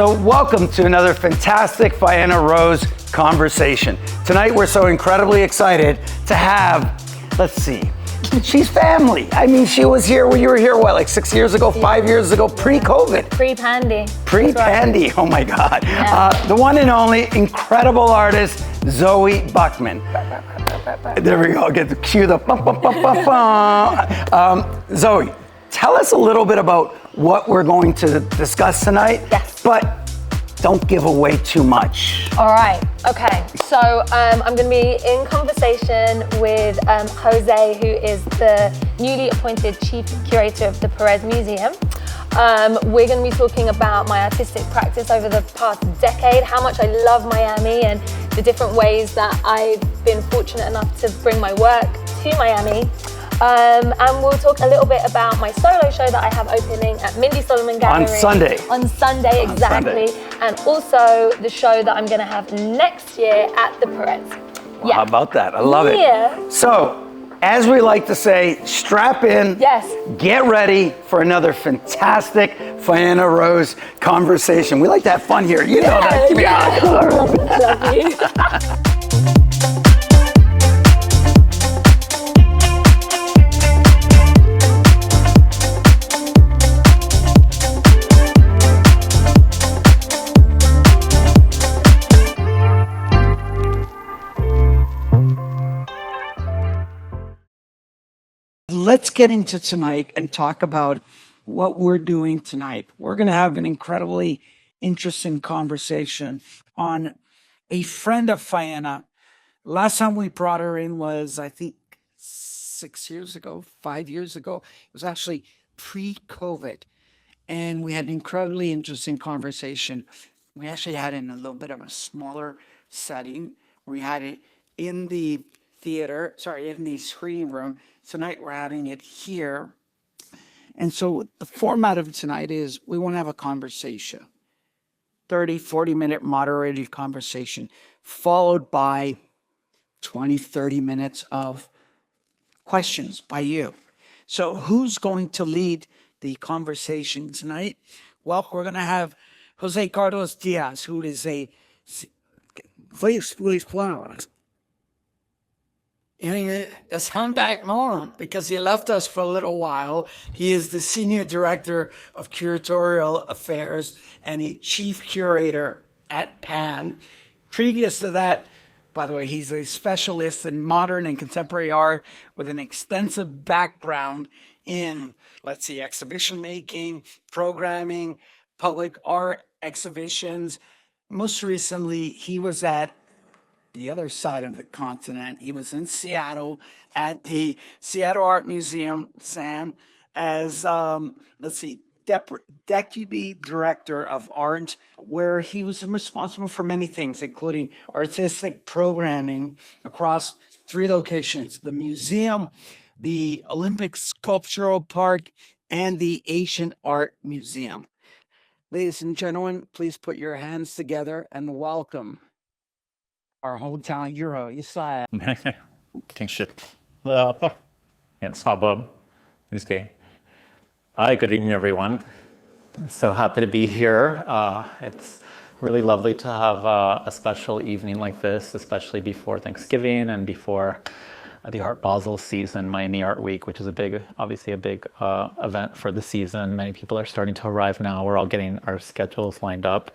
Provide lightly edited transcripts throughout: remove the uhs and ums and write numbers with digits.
So welcome to another fantastic Fianna Rose conversation. Tonight we're so incredibly excited to have, let's see, she's family. I mean, she was here when you were here, what, like 6 years ago, 5 years ago, pre-COVID? Pre-pandy. Pre-pandy, right. Oh my God. Yeah. The one and only incredible artist, Zoe Buckman. There we go, get to cue the Zoe, tell us a little bit about what we're going to discuss tonight, yes. But don't give away too much. All right, okay. So I'm going to be in conversation with Jose, who is the newly appointed Chief Curator of the Perez Museum. We're going to be talking about my artistic practice over the past decade, how much I love Miami and the different ways that I've been fortunate enough to bring my work to Miami. And we'll talk a little bit about my solo show that I have opening at Mindy Solomon Gallery. On Sunday, exactly. And also the show that I'm going to have next year at the Perez. Well, how about that? I love it. So, as we like to say, strap in. Yes. Get ready for another fantastic Fianna Rose conversation. We like to have fun here. You know that. Give me I love you. Let's get into tonight and talk about what we're doing tonight. We're going to have an incredibly interesting conversation on a friend of Fianna. Last time we brought her in was, I think, 6 years ago, 5 years ago. It was actually pre-COVID. And we had an incredibly interesting conversation. We actually had it in a little bit of a smaller setting. We had it in the in the screening room. Tonight we're having it here. And so the format of tonight is we want to have a conversation. 30, 40-minute moderated conversation, followed by 20, 30 minutes of questions by you. So who's going to lead the conversation tonight? Well, we're going to have Jose Carlos Diaz, who is please. Let's come back more because he left us for a little while. He is the Senior Director of Curatorial Affairs and a Chief Curator at PAN. Previous to that, by the way, he's a specialist in modern and contemporary art with an extensive background in, exhibition making, programming, public art exhibitions. Most recently, he was at the other side of the continent. He was in Seattle at the Seattle Art Museum, Sam, as, Deputy Director of Art, where he was responsible for many things, including artistic programming across 3 locations: the museum, the Olympic Sculptural Park, and the Asian Art Museum. Ladies and gentlemen, please put your hands together and welcome our hometown hero, Isaiah. Thanks, shit. It's Bob. This day. Hi, good evening, everyone. So happy to be here. It's really lovely to have a special evening like this, especially before Thanksgiving and before the Art Basel season, Miami Art Week, which is obviously a big event for the season. Many people are starting to arrive now. We're all getting our schedules lined up.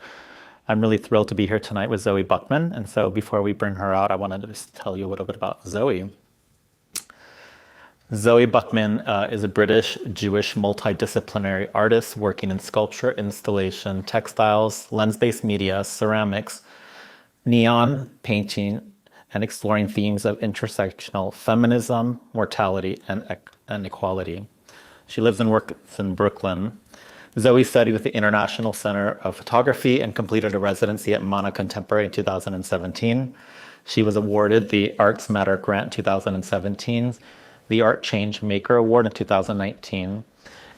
I'm really thrilled to be here tonight with Zoe Buckman. And so before we bring her out, I wanted to just tell you a little bit about Zoe. Zoe Buckman is a British Jewish multidisciplinary artist working in sculpture, installation, textiles, lens-based media, ceramics, neon painting, and exploring themes of intersectional feminism, mortality, and equality. She lives and works in Brooklyn. Zoe studied with the International Center of Photography and completed a residency at MANA Contemporary in 2017. She was awarded the Arts Matter Grant in 2017, the Art Change Maker Award in 2019,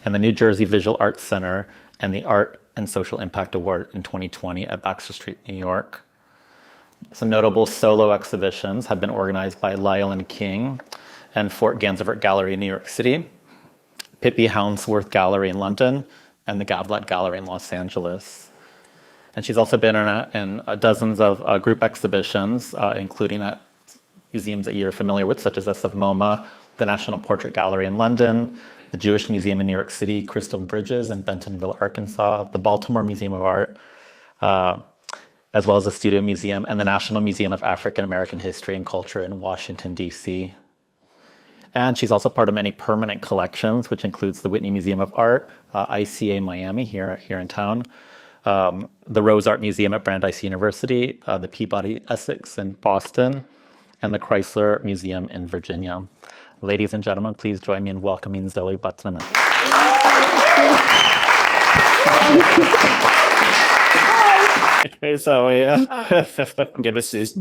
and the New Jersey Visual Arts Center and the Art and Social Impact Award in 2020 at Baxter Street, New York. Some notable solo exhibitions have been organized by Lyle and King and Fort Gansevoort Gallery in New York City, Pippi Hounsworth Gallery in London, and the Gablet Gallery in Los Angeles. And she's also been in dozens of group exhibitions, including at museums that you're familiar with, such as the of MoMA, the National Portrait Gallery in London, the Jewish Museum in New York City, Crystal Bridges in Bentonville, Arkansas, the Baltimore Museum of Art, as well as the Studio Museum, and the National Museum of African American History and Culture in Washington, D.C. And she's also part of many permanent collections, which includes the Whitney Museum of Art, ICA Miami here in town, the Rose Art Museum at Brandeis University, the Peabody Essex in Boston, and the Chrysler Museum in Virginia. Ladies and gentlemen, please join me in welcoming Zoe Buckman. Hey, Zoe. Give us this.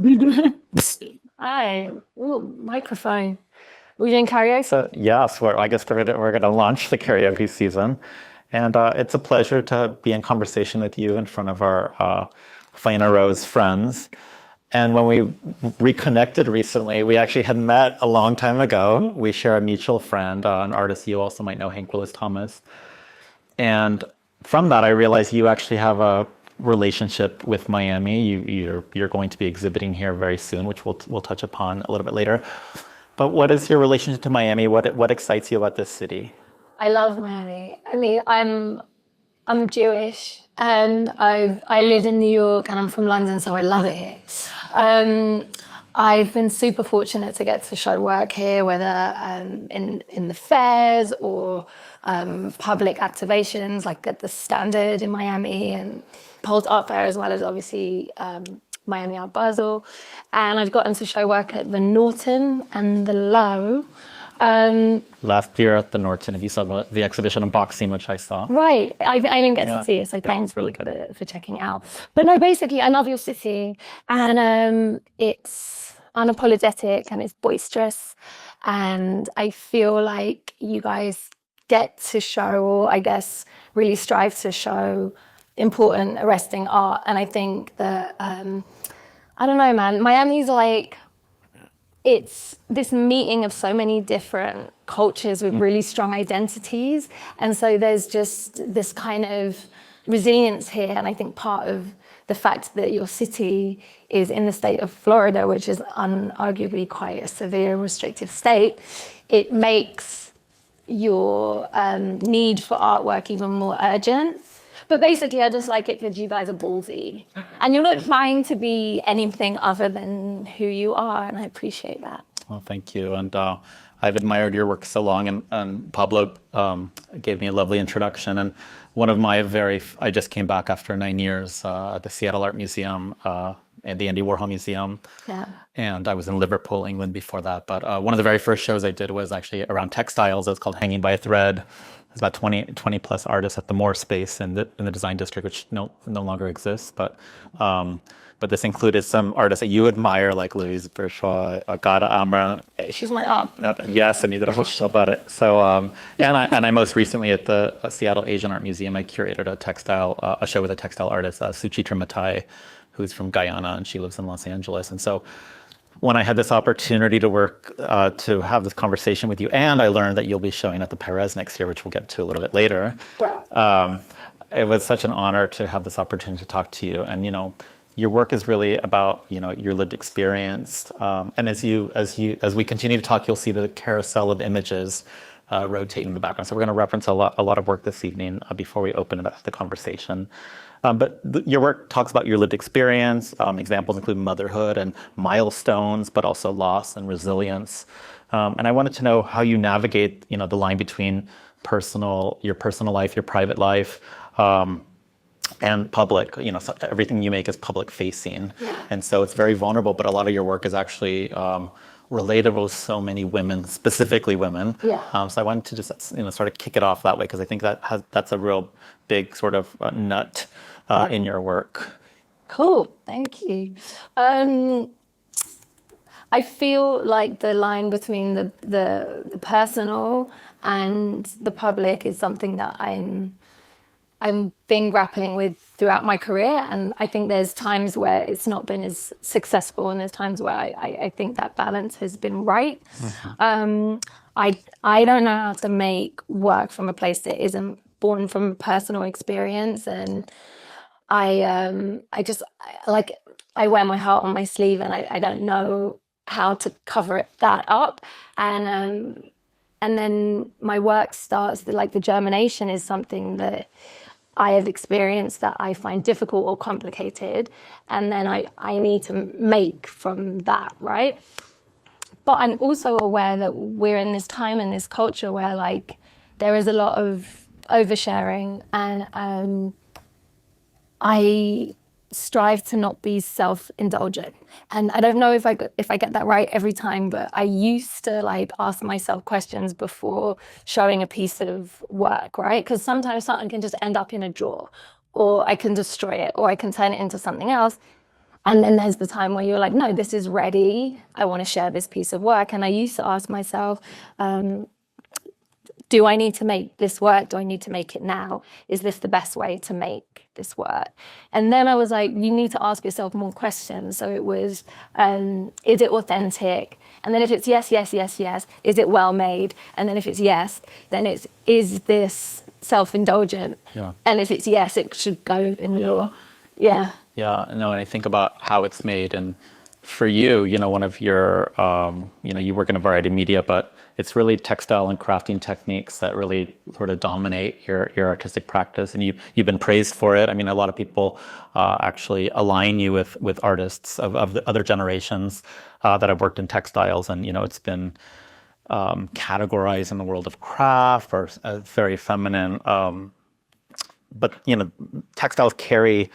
Hi. Ooh, microphone. Are we doing karaoke? So, yes, I guess we're going to launch the karaoke season. And it's a pleasure to be in conversation with you in front of our Faina Rose friends. And when we reconnected recently, we actually had met a long time ago. We share a mutual friend, an artist you also might know, Hank Willis Thomas. And from that, I realized you actually have a relationship with Miami. You're going to be exhibiting here very soon, which we'll touch upon a little bit later. But what is your relationship to Miami? What excites you about this city? I love Miami. I mean, I'm Jewish and I live in New York and I'm from London, so I love it here. I've been super fortunate to get to show work here, whether in the fairs or public activations like at the Standard in Miami and Pulse Art Fair, as well as obviously Miami Art Basel. And I've gotten to show work at the Norton and the Low. Last year at the Norton, if you saw the exhibition unboxing, which I saw. Right, I didn't get to see it, so thanks really good for checking it out. But no, basically, I love your city, and it's unapologetic and it's boisterous, and I feel like you guys get to show, or I guess really strive to show, important, arresting art. And I think that I don't know, man, Miami's like, it's this meeting of so many different cultures with really strong identities. And so there's just this kind of resilience here. And I think part of the fact that your city is in the state of Florida, which is unarguably quite a severe restrictive state, it makes your need for artwork even more urgent. But basically, I just like it because you guys are ballsy. And you're not trying to be anything other than who you are, and I appreciate that. Well, thank you. And I've admired your work so long, and Pablo gave me a lovely introduction. And one of my I just came back after 9 years at the Seattle Art Museum and the Andy Warhol Museum. Yeah. And I was in Liverpool, England before that. But one of the very first shows I did was actually around textiles. It was called Hanging by a Thread. There's about 20 plus artists at the Moore space in the design district, which no longer exists. But this included some artists that you admire, like Louise Bourgeois, Agata Amra. She's my aunt. Yes, and you did a whole show about it. So, and I most recently at the Seattle Asian Art Museum, I curated a show with a textile artist, Suchitra Matai, who's from Guyana, and she lives in Los Angeles. And so, when I had this opportunity to work, to have this conversation with you, and I learned that you'll be showing at the Perez next year, which we'll get to a little bit later. Wow. It was such an honor to have this opportunity to talk to you. And, your work is really about, your lived experience. And as we continue to talk, you'll see the carousel of images rotating in the background. So we're going to reference a lot of work this evening before we open it up to the conversation. But your work talks about your lived experience. Examples include motherhood and milestones, but also loss and resilience. And I wanted to know how you navigate, the line between your personal life, your private life, and public. So everything you make is public facing. Yeah. And so it's very vulnerable, but a lot of your work is actually relatable with so many women, specifically women. Yeah. So I wanted to just, sort of kick it off that way, because I think that's a real big sort of nut in your work. Cool, thank you. I feel like the line between the personal and the public is something that I've been grappling with throughout my career, and I think there's times where it's not been as successful, and there's times where I think that balance has been right. Mm-hmm. I don't know how to make work from a place that isn't born from personal experience, and I wear my heart on my sleeve, and I don't know how to cover that up. And then my work starts, like the germination is something that I have experienced that I find difficult or complicated. And then I need to make from that, right? But I'm also aware that we're in this time and this culture where like there is a lot of oversharing, and I strive to not be self-indulgent. And I don't know if I get that right every time, but I used to like ask myself questions before showing a piece of work, right? Because sometimes something can just end up in a drawer, or I can destroy it, or I can turn it into something else. And then there's the time where you're like, no, this is ready. I want to share this piece of work. And I used to ask myself, do I need to make this work? Do I need to make it now? Is this the best way to make this work? And then I was like, you need to ask yourself more questions. So it was, is it authentic? And then if it's yes, yes, yes, yes, is it well made? And then if it's yes, then is this self-indulgent? Yeah. And if it's yes, it should go in your, yeah. Yeah, no, and I think about how it's made, and for you, one of your, you work in a variety of media, but it's really textile and crafting techniques that really sort of dominate your artistic practice, and you've been praised for it. I mean, a lot of people actually align you with artists of the other generations that have worked in textiles, and it's been categorized in the world of craft or very feminine. But textiles carry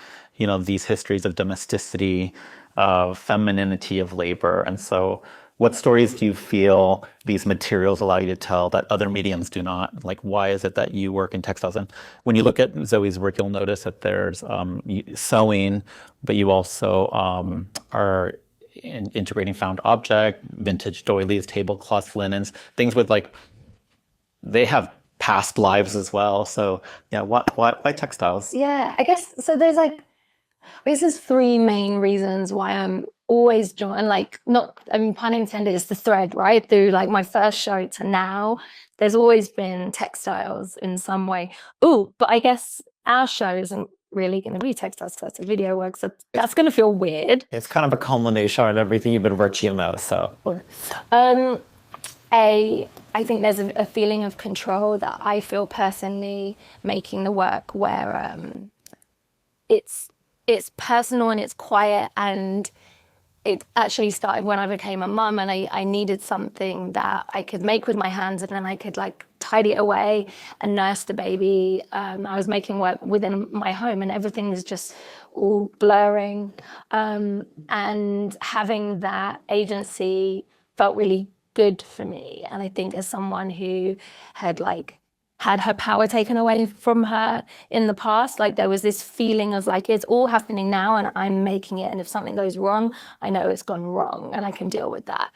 these histories of domesticity, of femininity of labor. And so what stories do you feel these materials allow you to tell that other mediums do not? Like, why is it that you work in textiles? And when you look at Zoe's work, you'll notice that there's sewing, but you also are integrating found object, vintage doilies, tablecloths, linens, things with they have past lives as well. So yeah, why textiles? Yeah, I guess so. There's three main reasons why I'm always drawn, pun intended, it's the thread, right? Through like my first show to now, there's always been textiles in some way. Ooh, but I guess our show isn't really going to be textiles, that's a video work, so that's going to feel weird. It's kind of a culmination of everything you've been working on, so. I think there's a feeling of control that I feel personally making the work where it's personal and it's quiet, and it actually started when I became a mum, and I needed something that I could make with my hands, and then I could like tidy it away and nurse the baby. I was making work within my home, and everything was just all blurring, and having that agency felt really good for me. And I think as someone who had her power taken away from her in the past, there was this feeling of it's all happening now and I'm making it, and if something goes wrong, I know it's gone wrong and I can deal with that.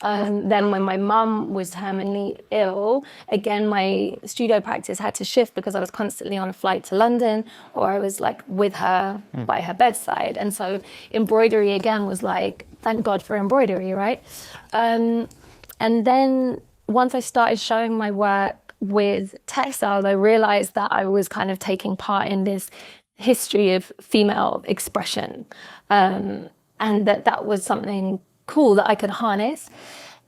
Then when my mum was terminally ill, again, my studio practice had to shift because I was constantly on a flight to London, or I was with her by her bedside. And so embroidery again was thank God for embroidery, right? And then once I started showing my work with textiles, I realized that I was kind of taking part in this history of female expression, and that was something cool that I could harness.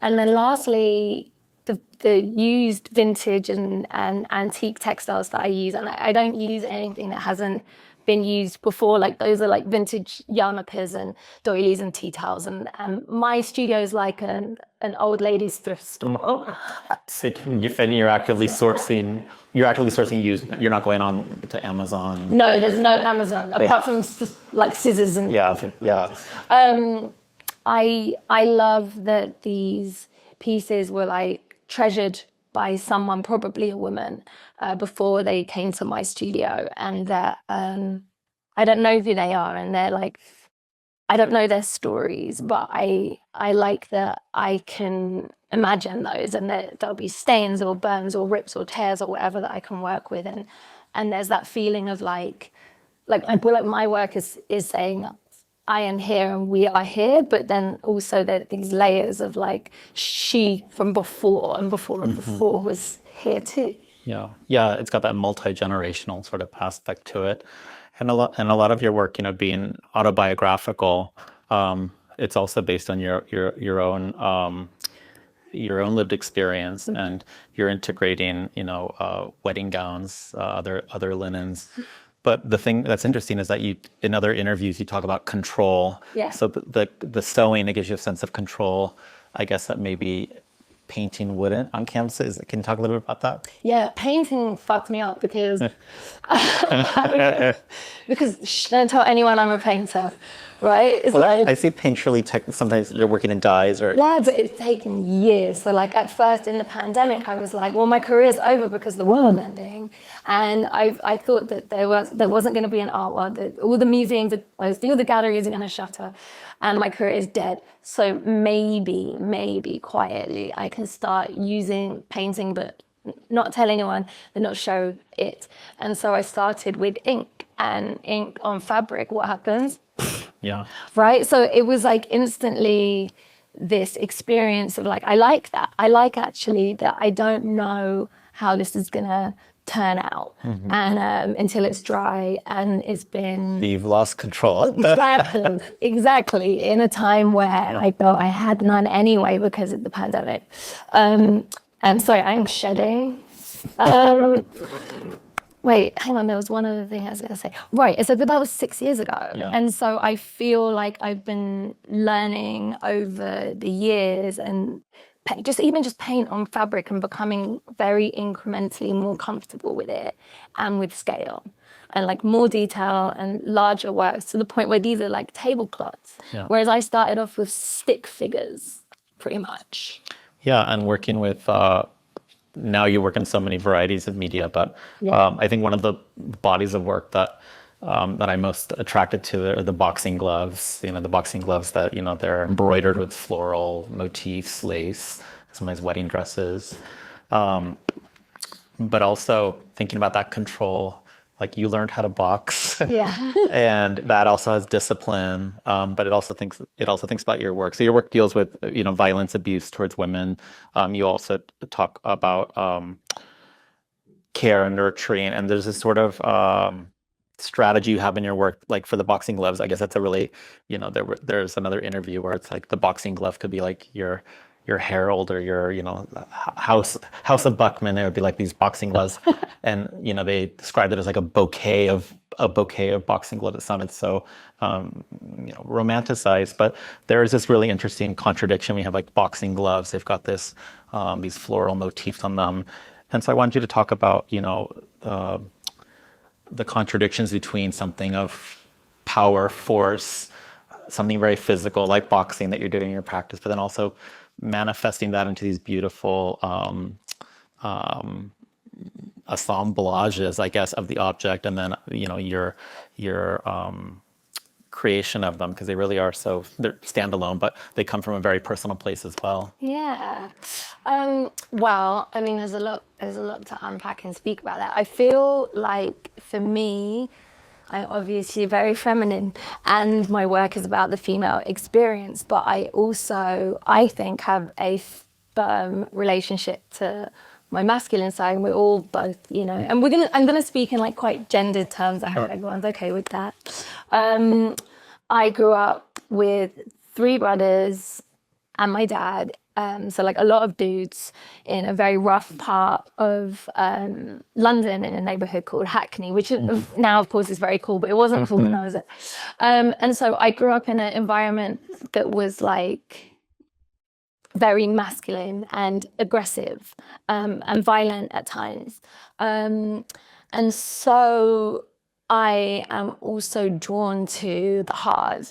And then lastly, the used vintage and antique textiles that I use, and I don't use anything that hasn't been used before. Those are vintage yarmulkes and doilies and tea towels, and my studio is like an old lady's thrift store. So you're actively sourcing used. You're not going on to Amazon. No, there's no Amazon apart from scissors and yeah. I love that these pieces were treasured by someone, probably a woman, before they came to my studio, and that I don't know who they are, and they're I don't know their stories, but I like that I can imagine those, and that there'll be stains or burns or rips or tears or whatever that I can work with, and there's that feeling of I feel like my work is saying I am here and we are here, but then also there are these layers of she from before and before and before was here too. Yeah, it's got that multi-generational sort of aspect to it. And a lot of your work, being autobiographical, it's also based on your own lived experience, and you're integrating, wedding gowns, other linens. But the thing that's interesting is that in other interviews, you talk about control. Yeah. So the sewing, it gives you a sense of control. I guess that maybe painting wouldn't on canvases. Can you talk a little bit about that? Yeah, painting fucked me up because don't tell anyone I'm a painter, right? It's I see paint really sometimes you're working in dyes or. Yeah, but it's taken years. So like at first in the pandemic, I was like, well, my career's over because the world ending. And I thought that there wasn't going to be an art world, that all the museums are closed, all the galleries are going to shutter, and my career is dead. So maybe quietly I can start using painting, but not tell anyone, and not show it. And so I started with ink, and ink on fabric, what happens? Yeah. Right? So it was like instantly this experience of like, I like that. I like actually that I don't know how this is going to turn out. And until it's dry, and it's been... You've lost control. Exactly. In a time where I thought I had none anyway because of the pandemic. And sorry, I'm shedding. Wait, hang on, there was one other thing I was going to say. Right, so that was 6 years ago. Yeah. And so I feel like I've been learning over the years and just paint on fabric and becoming very incrementally more comfortable with it and with scale and like more detail and larger works to the point where these are like tablecloths. Yeah. Whereas I started off with stick figures, pretty much. Yeah, and working with, now you work in so many varieties of media, but Yeah. I think one of the bodies of work that I'm most attracted to are the boxing gloves. The boxing gloves that, they're embroidered with floral motifs, lace, sometimes wedding dresses. But also thinking about that control, like you learned how to box. Yeah. And that also has discipline, but it also thinks about your work. So your work deals with violence, abuse towards women. You also talk about care and nurturing, and there's this sort of strategy you have in your work, like for the boxing gloves. I guess that's a really, there's another interview where it's like the boxing glove could be like your herald or your house of Buckman. It would be like these boxing gloves, and they described it as like a bouquet of boxing gloves. It sounded so romanticized, but there is this really interesting contradiction. We have like boxing gloves, they've got this these floral motifs on them, and so I wanted you to talk about the contradictions between something of power, force, something very physical like boxing that you're doing in your practice, but then also manifesting that into these beautiful assemblages, I guess, of the object, and then your creation of them, because they really are they're standalone, but they come from a very personal place as well. Yeah. Well, I mean, there's a lot to unpack and speak about that. I feel like for me, I'm obviously very feminine, and my work is about the female experience, but I also, I think, have a firm relationship to my masculine side, and we're all both, and I'm gonna speak in like quite gendered terms. I hope everyone's okay with that. I grew up with 3 brothers and my dad. So like a lot of dudes in a very rough part of London, in a neighborhood called Hackney, which now of course is very cool, but it wasn't cool when I was there. And so I grew up in an environment that was like very masculine and aggressive and violent at times. And so I am also drawn to the hard,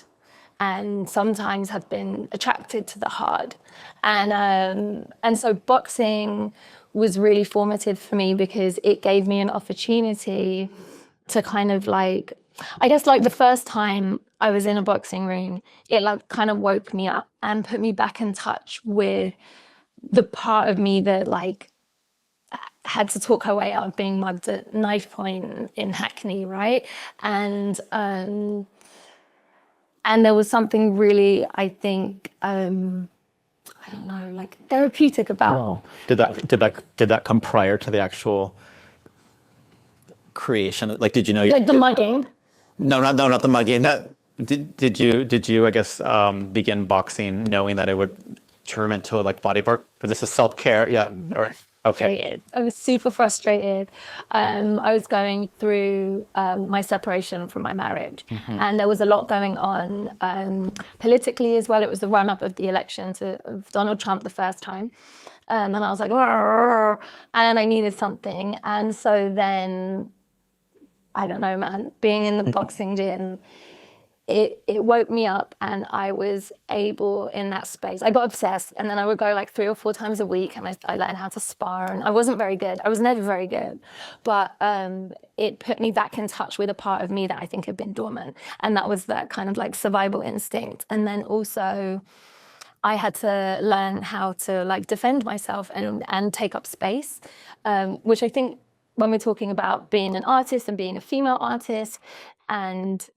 and sometimes have been attracted to the hard. And so boxing was really formative for me because it gave me an opportunity to kind of like, I guess like the first time I was in a boxing ring, it like kind of woke me up and put me back in touch with the part of me that like had to talk her way out of being mugged at knife point in Hackney, right? And there was something really, I think, I don't know, like therapeutic about. Wow. Did that come prior to the actual creation? Like, did you know? Like the mugging. No, not the mugging. Did you I guess begin boxing knowing that it would turn into like body work? But this is self care, yeah. Or okay. Frustrated. I was super frustrated. I was going through my separation from my marriage, and there was a lot going on politically as well. It was the run up of the election of Donald Trump the first time. And I was like, "Arr," and I needed something. And so then, I don't know, man, being in the boxing gym, it woke me up, and I was able in that space. I got obsessed, and then I would go like 3 or 4 times a week, and I learned how to spar, and I wasn't very good. I was never very good, but it put me back in touch with a part of me that I think had been dormant, and that was that kind of like survival instinct. And then also I had to learn how to like defend myself and take up space, which I think when we're talking about being an artist and being a female artist and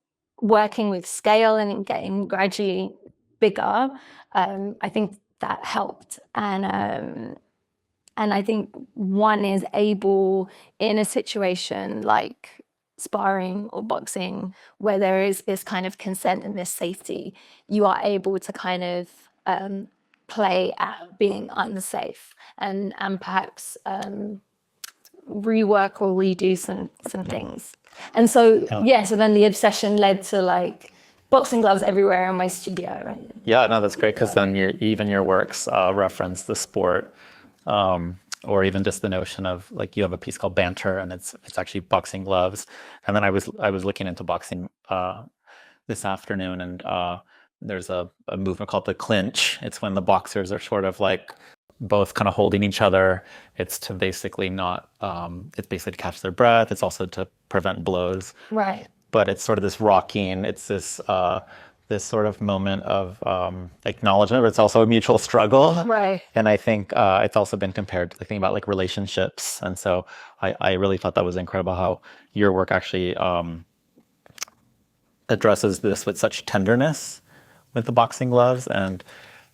working with scale and getting gradually bigger, I think that helped. And I think one is able in a situation like sparring or boxing where there is this kind of consent and this safety, you are able to kind of play at being unsafe and perhaps rework or redo some things. And so, so then the obsession led to like boxing gloves everywhere in my studio. Right? Yeah, no, that's great because then even your works reference the sport, or even just the notion of like you have a piece called Banter, and it's actually boxing gloves. And then I was looking into boxing this afternoon, and there's a movement called the clinch. It's when the boxers are sort of like both kind of holding each other. It's to basically not, it's basically to catch their breath. It's also to prevent blows. Right. But it's sort of this rocking, it's this sort of moment of acknowledgement, but it's also a mutual struggle. Right. And I think it's also been compared to the thing about like relationships. And so I really thought that was incredible how your work actually addresses this with such tenderness with the boxing gloves. And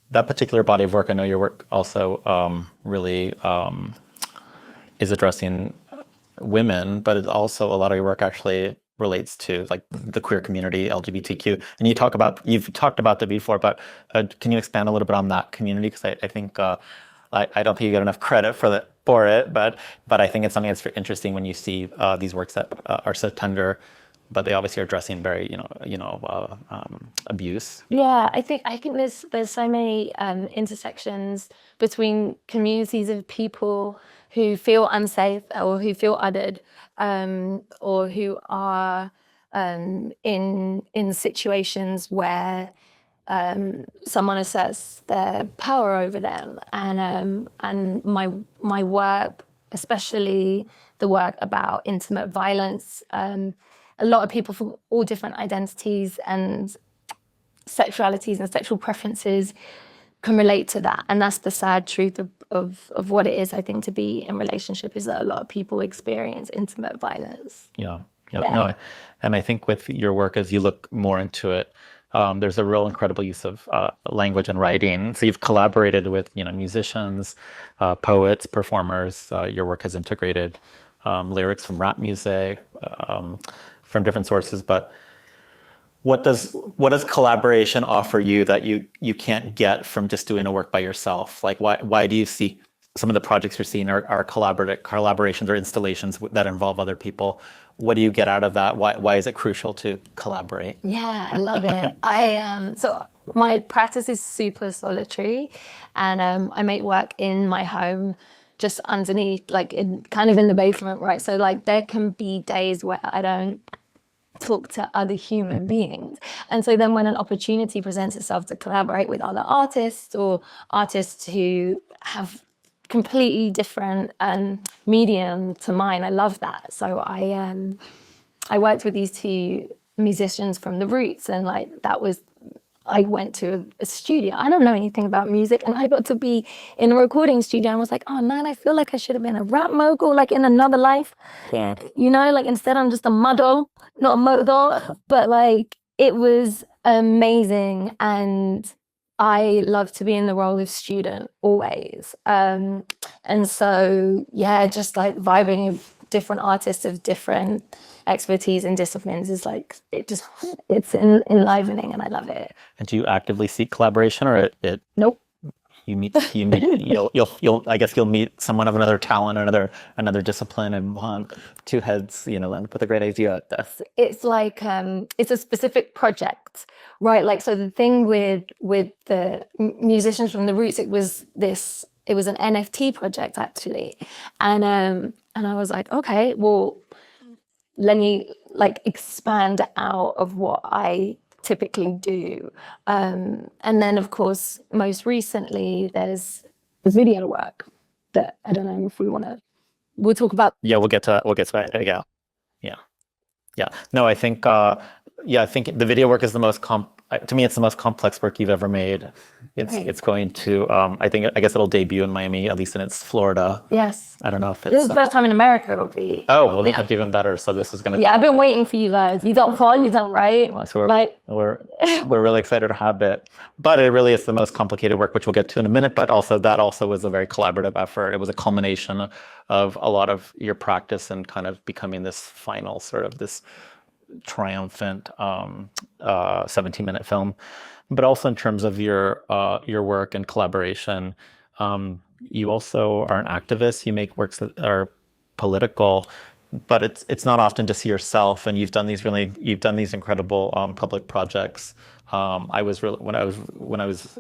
that particular body of work, I know your work also really is addressing women, but it's also a lot of your work actually relates to like the queer community, LGBTQ. And you've talked about that before, but can you expand a little bit on that community? Because I think I don't think you get enough credit for it, but I think it's something that's very interesting when you see these works that are so tender, but they obviously are addressing very abuse. Yeah, I think there's so many intersections between communities of people who feel unsafe or who feel othered, or who are in situations where someone asserts their power over them, and my work, especially the work about intimate violence. A lot of people from all different identities and sexualities and sexual preferences can relate to that. And that's the sad truth of what it is, I think, to be in relationship, is that a lot of people experience intimate violence. Yeah. No, and I think with your work, as you look more into it, there's a real incredible use of language and writing. So you've collaborated with musicians, poets, performers. Your work has integrated lyrics from rap music, from different sources. But what does collaboration offer you that you can't get from just doing a work by yourself? Like why do you see some of the projects you're seeing are collaborations or installations that involve other people? What do you get out of that? Why is it crucial to collaborate? Yeah, I love it. So my practice is super solitary, and I make work in my home, just underneath, like kind of in the basement, right? So like there can be days where I don't talk to other human beings. And so then when an opportunity presents itself to collaborate with other artists or artists who have completely different medium to mine, I love that. So I worked with these 2 musicians from the Roots, and like I went to a studio. I don't know anything about music, and I got to be in a recording studio and was like, oh man, I feel like I should have been a rap mogul, like in another life. Yeah. Like instead I'm just a model, not a model. But like it was amazing, and I love to be in the role of student always. And so, yeah, just like vibing with different artists of different expertise and disciplines is like, it's enlivening and I love it. And do you actively seek collaboration, or Nope. you'll I guess you'll meet someone of another talent, another discipline, and two heads, land up with a great idea. It's like it's a specific project, right? Like, so the thing with the musicians from the Roots, it was an NFT project actually, and I was like, okay, well, let me like expand out of what I typically do, and then of course most recently there's the video work that I don't know if we'll talk about. Yeah, we'll get to that. There you go. Yeah. No, I think I think the video work is the most to me, it's the most complex work you've ever made. It's going to I guess it'll debut in Miami, at least in its Florida. Yes. I don't know if This is it's the first time in America it'll be. oh, well, that's even better. So this is gonna. Yeah, I've been waiting for you guys. You don't fall, you don't write. So we're really excited to have it, but it really is the most complicated work, which we'll get to in a minute. But that also was a very collaborative effort. It was a culmination of a lot of your practice and kind of becoming this final sort of this triumphant 17-minute film. But also in terms of your work and collaboration, you also are an activist. You make works that are political, but it's not often to see yourself. And you've done these incredible public projects. I was really when I was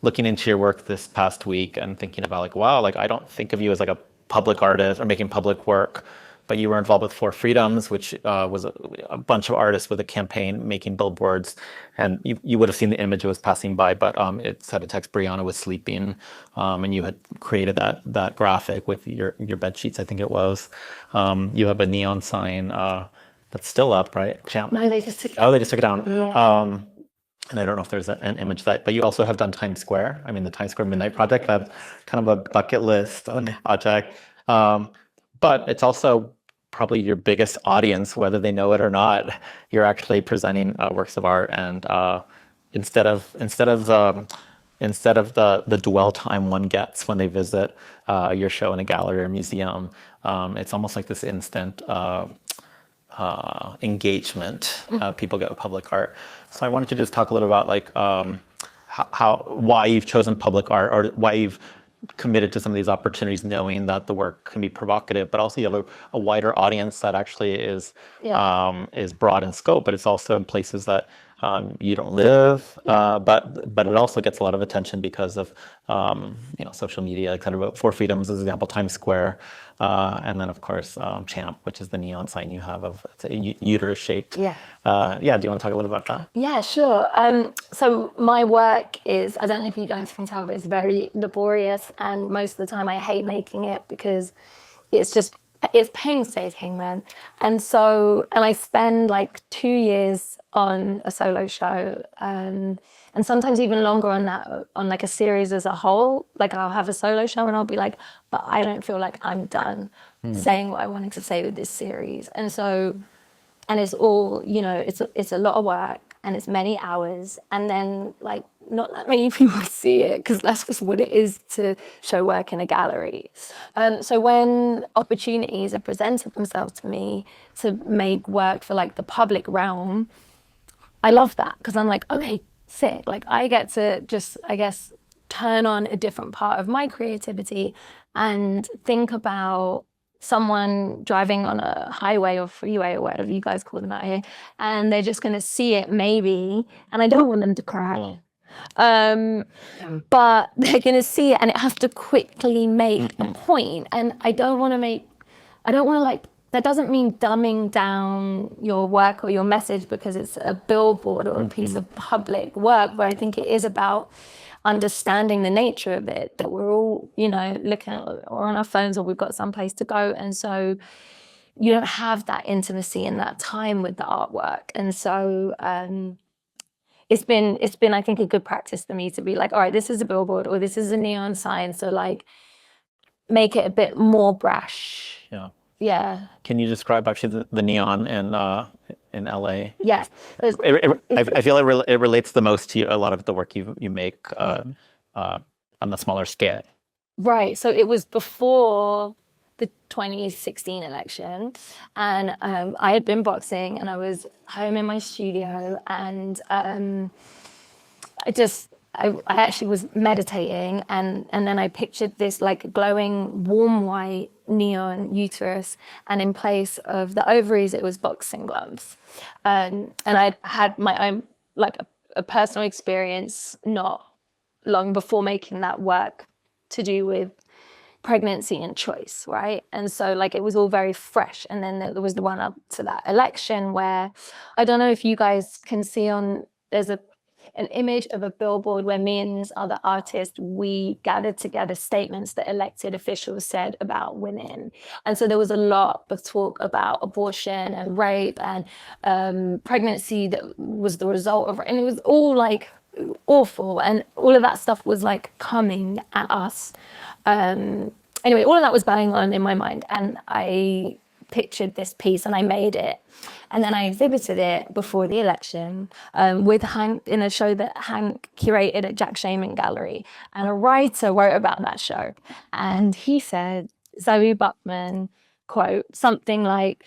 looking into your work this past week and thinking about like, wow, like I don't think of you as like a public artist or making public work, but you were involved with For Freedoms, which was a bunch of artists with a campaign making billboards. And you would have seen the image it was passing by, but it said a text, Brianna was sleeping. And you had created that graphic with your bed sheets, I think it was. You have a neon sign that's still up, right? Champ? No, they just took it. Oh, they just took it down. Yeah. And I don't know if there's an image but you also have done Times Square. I mean, the Times Square Midnight Project, that's kind of a bucket list project. But it's also probably your biggest audience, whether they know it or not. You're actually presenting works of art, and instead of the dwell time one gets when they visit your show in a gallery or museum, it's almost like this instant engagement. People get with public art. So I wanted to just talk a little about like why you've chosen public art, or why you've committed to some of these opportunities, knowing that the work can be provocative, but also you have a wider audience that actually is broad in scope, but it's also in places that you don't live, but it also gets a lot of attention because of social media, like kind of For Freedoms, as example, Times Square, and then of course Champ, which is the neon sign you have of it's a uterus shaped. Yeah. Do you want to talk a little about that? Yeah, sure. So my work is, I don't know if you guys can tell, but it's very laborious, and most of the time I hate making it because it's painstaking, man. And I spend like 2 years on a solo show, and sometimes even longer on that, on like a series as a whole. Like I'll have a solo show and I'll be like, but I don't feel like I'm done saying what I wanted to say with this series. And it's all, it's a lot of work, and it's many hours, and then like not that many people see it, because that's just what it is to show work in a gallery. So when opportunities are presented themselves to me to make work for like the public realm, I love that, because I'm like, okay, sick. Like I get to just, I guess, turn on a different part of my creativity and think about someone driving on a highway or freeway or whatever you guys call them out here, and they're just going to see it maybe, and I don't want them to cry. But they're going to see it, and it has to quickly make a point. And I don't want to like, that doesn't mean dumbing down your work or your message because it's a billboard or a piece of public work, but I think it is about understanding the nature of it, that we're all, looking at or on our phones, or we've got someplace to go. And so you don't have that intimacy and that time with the artwork. And so it's been, I think, a good practice for me to be like, all right, this is a billboard or this is a neon sign. So like make it a bit more brash. Yeah. Yeah. Can you describe actually the neon in LA? Yes. I feel it relates the most to a lot of the work you make on the smaller scale. Right. So it was before the 2016 election, and I had been boxing, and I was home in my studio, and I actually was meditating, and then I pictured this like glowing warm white neon uterus, and in place of the ovaries it was boxing gloves, and I had my own like a personal experience not long before making that work to do with pregnancy and choice, right? And so like it was all very fresh. And then there was the one up to that election where I don't know if you guys can see there's an image of a billboard where me and this other artist, we gathered together statements that elected officials said about women. And so there was a lot of talk about abortion and rape and pregnancy that was the result of, and it was all like awful, and all of that stuff was like coming at us. Anyway, all of that was going on in my mind, and I pictured this piece and I made it, and then I exhibited it before the election with Hank in a show that Hank curated at Jack Shaman Gallery, and a writer wrote about that show, and he said Zoe Buckman, quote, something like,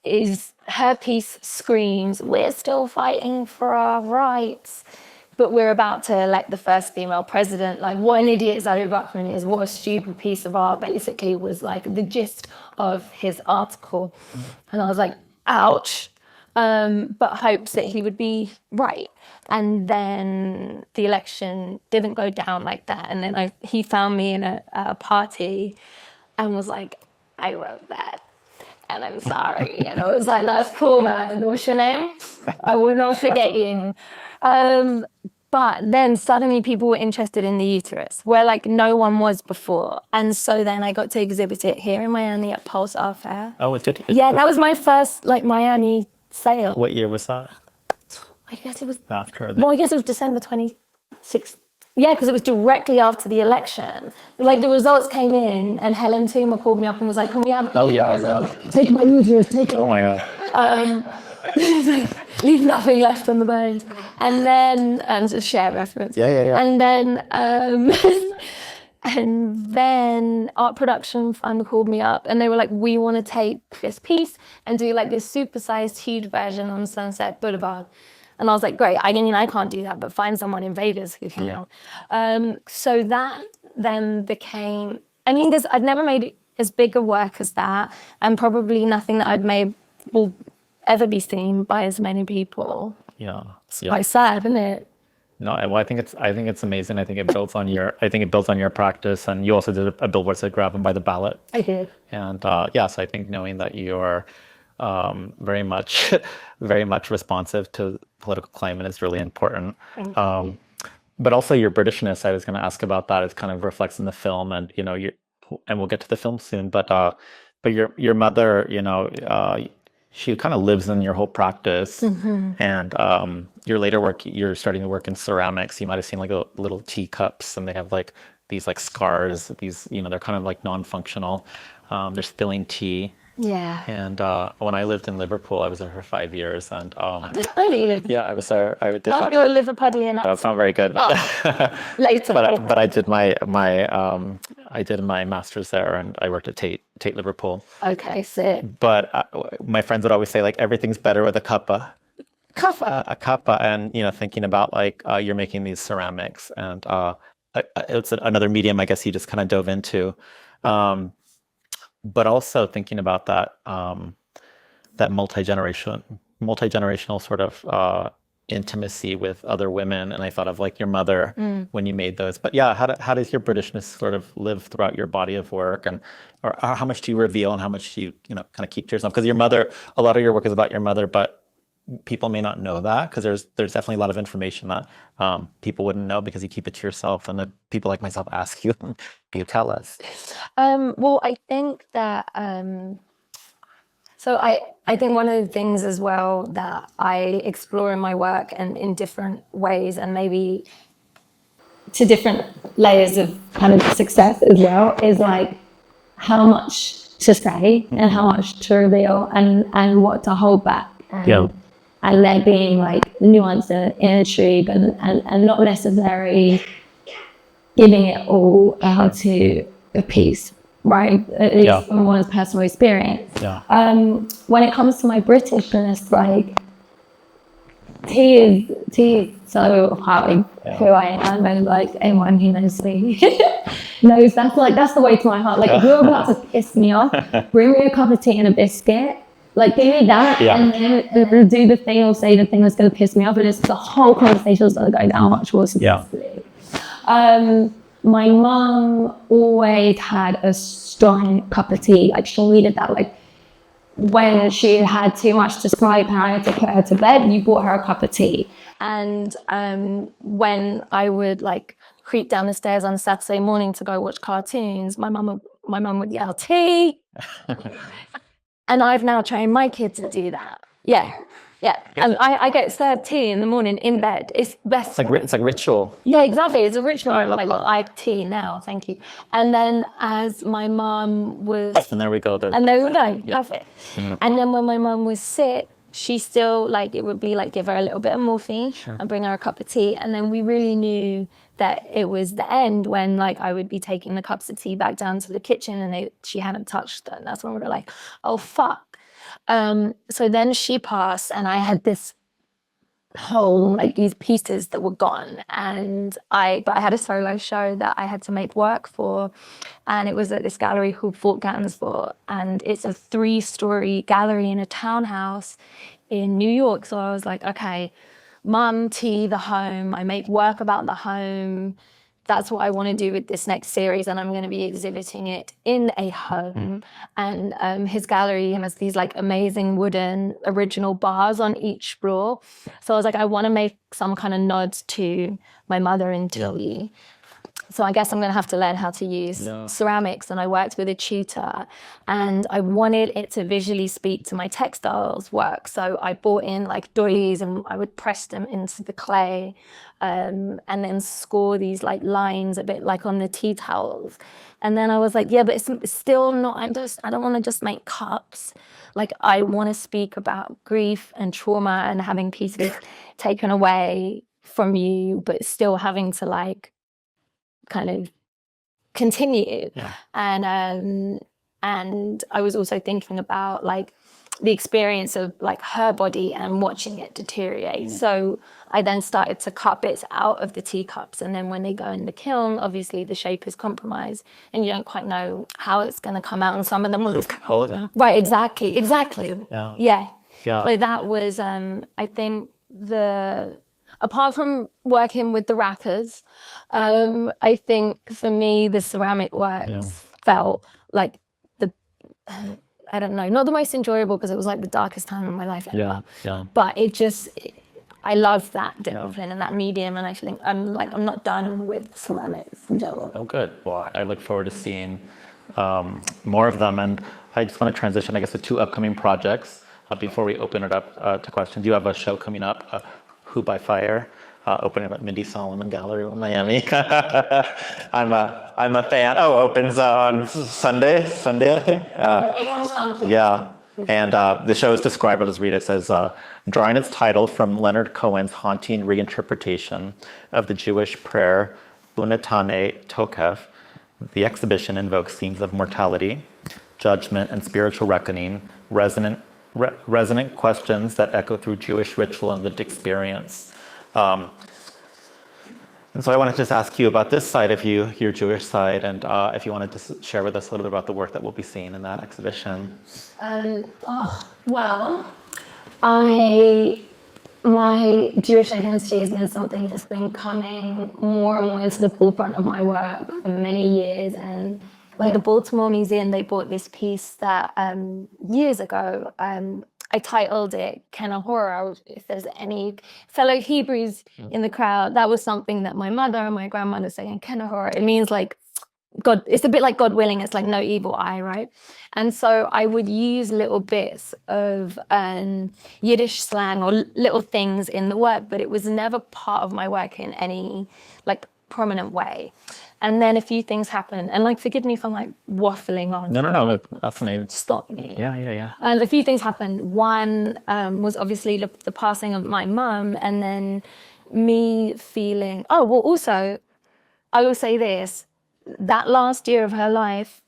is her piece screams, "We're still fighting for our rights, but we're about to elect the first female president. Like, what an idiot Zoe Buckman is, what a stupid piece of art," basically was like the gist of his article. And I was like, ouch, but hopes that he would be right. And then the election didn't go down like that. And then he found me in a party and was like, "I wrote that, and I'm sorry." And I was like, "That's cool, man. What's your name? I will not forget you." But then suddenly people were interested in the uterus, where like no one was before. And so then I got to exhibit it here in Miami at Pulse Art Fair. Oh, it did? Yeah, that was my first like Miami sale. What year was that? I guess it was, After well, I guess it was December 26th. Yeah, because it was directly after the election. Like the results came in and Helen Toomer called me up and was like, "Can we have..." Oh, yeah. "Take my uterus, take it." Oh, my God. Leave nothing left on the bones. And then, and it's a share reference. Yeah. And then, and then Art Production Fund called me up and they were like, "We want to take this piece and do like this supersized, huge version on Sunset Boulevard." And I was like, "Great, I can't do that, but find someone in Vegas who can." So that then became, I mean, I'd never made as big a work as that, and probably nothing that I'd made will ever be seen by as many people. Yeah. It's quite sad, isn't it? No, well, I think it's amazing. I think it builds on your practice, and you also did a billboard that said "Grab them by the ballot." I did. And yes, I think knowing that you're very much responsive to political climate is really important. But also your Britishness, I was going to ask about that. It kind of reflects in the film, and and we'll get to the film soon. But your mother, she kind of lives in your whole practice. And your later work, you're starting to work in ceramics. You might have seen like little teacups, and they have like these like scars. These, they're kind of like non-functional. They're spilling tea. Yeah. And when I lived in Liverpool, I was there for 5 years, and Really? yeah, I was there. I did. Oh, you're Liverpudlian. That's not very good. Later. But I did my master's there, and I worked at Tate Liverpool. Okay, sick. But my friends would always say like everything's better with a cuppa. Cuppa. A cuppa, and thinking about like you're making these ceramics, and it's another medium I guess you just kind of dove into. But also thinking about that that multi-generational sort of intimacy with other women, and I thought of like your mother when you made those. But yeah, how does your Britishness sort of live throughout your body of work, or how much do you reveal and how much do you kind of keep to yourself? Because your mother, a lot of your work is about your mother, but people may not know that, because there's definitely a lot of information that people wouldn't know because you keep it to yourself, and then people like myself ask you, you tell us. Well, I think that so I think one of the things as well that I explore in my work and in different ways, and maybe to different layers of kind of success as well, is like how much to say and how much to reveal and what to hold back. And there being like nuance and intrigue and not necessarily giving it all out to a piece. right? At least Yeah. from one's personal experience. Yeah. When it comes to my Britishness, like tea is so hard who I am, and like anyone who knows me knows that's the way to my heart. Like if you're about to piss me off, bring me a cup of tea and a biscuit. Like give me that, Yeah. and then do the thing or say the thing that's going to piss me off, and it's the whole conversation's going to go down much more Yeah. smoothly. My mum always had a strong cup of tea. Like she needed that. Like when she had too much to smoke and I had to put her to bed, you bought her a cup of tea. And when I would like creep down the stairs on a Saturday morning to go watch cartoons, my mum would yell tea. And I've now trained my kids to do that. Yeah. Yeah, and I get served tea in the morning in bed. It's best. It's like ritual. Yeah, exactly. It's a ritual. I have tea now, thank you. And then as my mum was... And there we go. And there we go, perfect. And then when my mum was sick, she still, like, it would be like give her a little bit of morphine and bring her a cup of tea. And then we really knew that it was the end when, like, I would be taking the cups of tea back down to the kitchen and she hadn't touched them. That's when we were like, oh, fuck. So then she passed and I had this whole, like these pieces that were gone. But I had a solo show that I had to make work for. And it was at this gallery called Fort Gatnsford. And it's a 3-story gallery in a townhouse in New York. So I was like, okay, mum, tea, the home. I make work about the home. That's what I want to do with this next series, and I'm going to be exhibiting it in a home. And his gallery has these like amazing wooden original bars on each floor. So I was like, I want to make some kind of nod to my mother and tea. So I guess I'm going to have to learn how to use ceramics. And I worked with a tutor and I wanted it to visually speak to my textiles work. So I bought in like doilies and I would press them into the clay and then score these like lines a bit like on the tea towels. And then I was like, yeah, but it's still not, I don't want to just make cups. Like I want to speak about grief and trauma and having pieces taken away from you, but still having to like kind of continue. And I was also thinking about like the experience of like her body and watching it deteriorate. So I then started to cut bits out of the teacups, and then when they go in the kiln, obviously the shape is compromised and you don't quite know how it's going to come out, and some of them will right, exactly yeah. So that was I think apart from working with the rackers, I think for me, the ceramic works felt like I don't know, not the most enjoyable because it was like the darkest time of my life ever. But I love that discipline and that medium, and I think I'm not done with ceramics in general. Oh, good. Well, I look forward to seeing more of them. And I just want to transition, I guess, to 2 upcoming projects before we open it up to questions. You have a show coming up, Who by Fire, opening at Mindy Solomon Gallery in Miami. I'm a fan. Oh, opens on Sunday, I think. Yeah. And the show is described, I'll just read it. It says, drawing its title from Leonard Cohen's haunting reinterpretation of the Jewish prayer, Unatane Tokef, the exhibition invokes themes of mortality, judgment, and spiritual reckoning, resonant questions that echo through Jewish ritual and lived experience. And so I wanted to just ask you about this side of you, your Jewish side, and if you wanted to share with us a little bit about the work that we'll be seeing in that exhibition. Well, my Jewish identity has been something that's been coming more and more into the forefront of my work for many years. And like the Baltimore Museum, they bought this piece that years ago, I titled it Kenahora. If there's any fellow Hebrews in the crowd, that was something that my mother and my grandmother say in Kenahora. It means like God, it's a bit like God willing, it's like no evil eye, right? And so I would use little bits of Yiddish slang or little things in the work, but it was never part of my work in any like prominent way. And then a few things happened, and like forgive me if I'm like waffling on. No, that's amazing. Stop me. Yeah. And a few things happened. One was obviously the passing of my mum, and then me feeling, also, I will say this, that last year of her life,